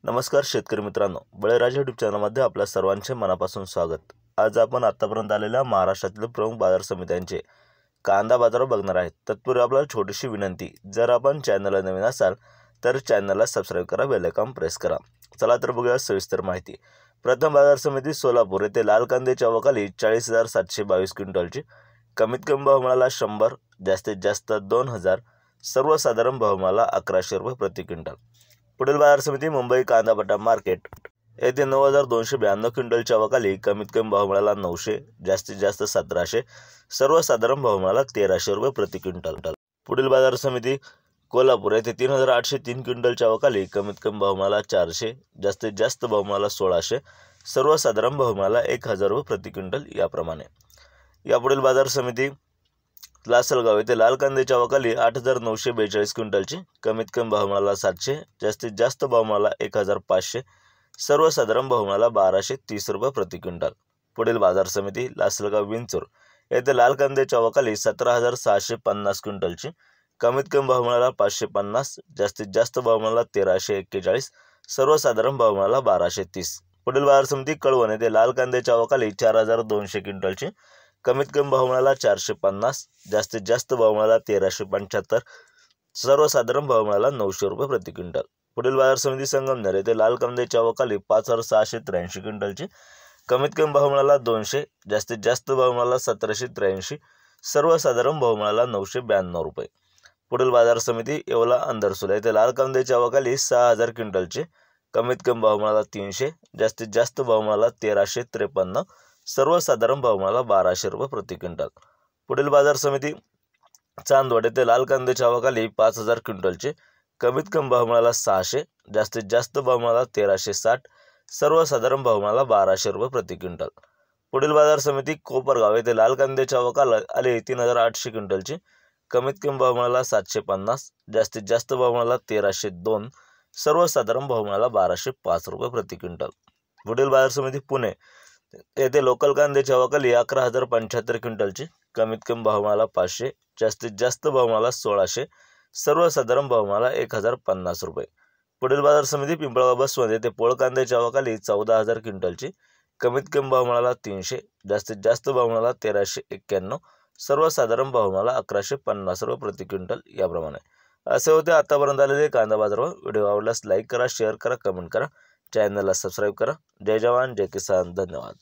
नमस्कार शेतकरी मित्रांनो, बळीराजा यूट्यूब चॅनलमध्ये आपल्या सर्वांचे मनापासून स्वागत। आज आपण आतापर्यंत आलेल्या महाराष्ट्रातील प्रमुख बाजार समित्यांचे कांदा बाजार बघणार आहेत। तत्पूर्वी आपल्याला छोटीशी विनंती, जर आपण चॅनलला नवीन असाल तर चॅनलला सबस्क्राइब करा, बेल आयकॉन प्रेस करा। चला तर बघूया सविस्तर माहिती। प्रथम बाजार समिती सोलापूर येथे लाल कांद्याची आवक 40,722 क्विंटलची। कमीत कमी भाव मिळाला 100, जास्तीत जास्त 2000, सर्वसाधारण भाव मिळाला 1100 रुपये प्रति क्विंटल। पुढील बाजार समिती मुंबई कांदा बटा मार्केट येथे 9,292 क्विंटलची आवक आली। कमीत कमी भाव मिळाला 900, जास्तीत जास्त 1700, सर्वसाधारण भाव मिळाला 1300 रुपये प्रति क्विंटल। पुढील बाजार समिती कोल्हापूर येथे 3,803 क्विंटलची आवक आली। कमीत कमी भाव मिळाला 400, जास्तीत जास्त भाव मिळाला 1600, सर्वसाधारण भाव मिळाला 1000 रुपये प्रति क्विंटल याप्रमाणे। यापुढील बाजार समिती लासलगाव येथे लाल कांद्याची आवक 8,942 क्विंटलची। कमीत कमी भाव मिळाला 700, जास्तीत जास्त भाव मिळाला 1,500, सर्वसाधारण भाव मिळाला 1,230 रुपये प्रति क्विंटल। पुढील बाजार समिती लासलगाव विंचूर येथे लाल कांद्याची आवक 17,650 क्विंटलची। कमीत कमी भाव मिळाला 550, जास्तीत जास्त भाव मिळाला 1,341, सर्वसाधारण भाव मिळाला 1,230। पुढील बाजार समिती कळवण येथे लाल कांद्याची आवक 4,200 क्विंटलची। कमीत कमी भाव मिळाला 450, जास्तीत जास्त भाव मिळाला 1,375, सर्वसाधारण भाव मिळाला 900 रुपये प्रति क्विंटल। पुढील बाजार समिती संगमनेर येथे लाल कांद्याची आवक 5,683 क्विंटलची। कमीत कमी भाव मिळाला 200, जास्तीत जास्त भाव मिळाला 1,783, सर्वसाधारण भाव मिळाला 992 रुपये। पुढील बाजार समिती येवला अंदरसुला येथे लाल कांद्याची आवक 6,000 क्विंटलची। कमीत कमी भाव मिळाला 300, जास्तीत जास्त भाव मिळाला 1,353, सर्वसाधारण भाव मिळाला 1,200 रुपये प्रति क्विंटल। पुढील बाजार समिती चांदवड येथे लाल कांद्याची आवक 5,000 क्विंटलची। कमीत कमी भाव मिळाला 600, जास्तीत जास्त भाव मिळाला 1,360, सर्वसाधारण भाव मिळाला 1,200 रुपये प्रति क्विंटल। पुढील बाजार समिती कोपरगाव येथे लाल कांद्याची आवक 3,800 क्विंटलची। कमीत कमी भाव मिळाला 750, जास्तीत जास्त भाव मिळाला 1,302, सर्वसाधारण भाव मिळाला 1,205 रुपये प्रति क्विंटल। पुढील बाजार समिती पुणे येथे लोकल कांद्याची आवक 11,075 क्विंटलची। कमीत कमी भाव मिळाला 500, जास्तीत जास्त भाव मिळाला 1,600, सर्वसाधारण भाव मिळाला 1,050 रुपये। पुढील बाजार समिती पिंपळगाव बसवंत येथे पोळ कांद्याची आवक 14,000 क्विंटलची। कमीत कमी भाव मिळाला 300, जास्तीत जास्त भाव मिळाला 1,391, सर्वसाधारण भाव मिळाला 1,150 रुपये प्रति क्विंटल याप्रमाणे। असे होते आतापर्यंत आलेले कांदा बाजारभाव। व्हिडिओ आवडल्यास लाईक करा, शेअर करा, कमेंट करा, चॅनलला सबस्क्राईब करा। जय जवान जय किसान, धन्यवाद।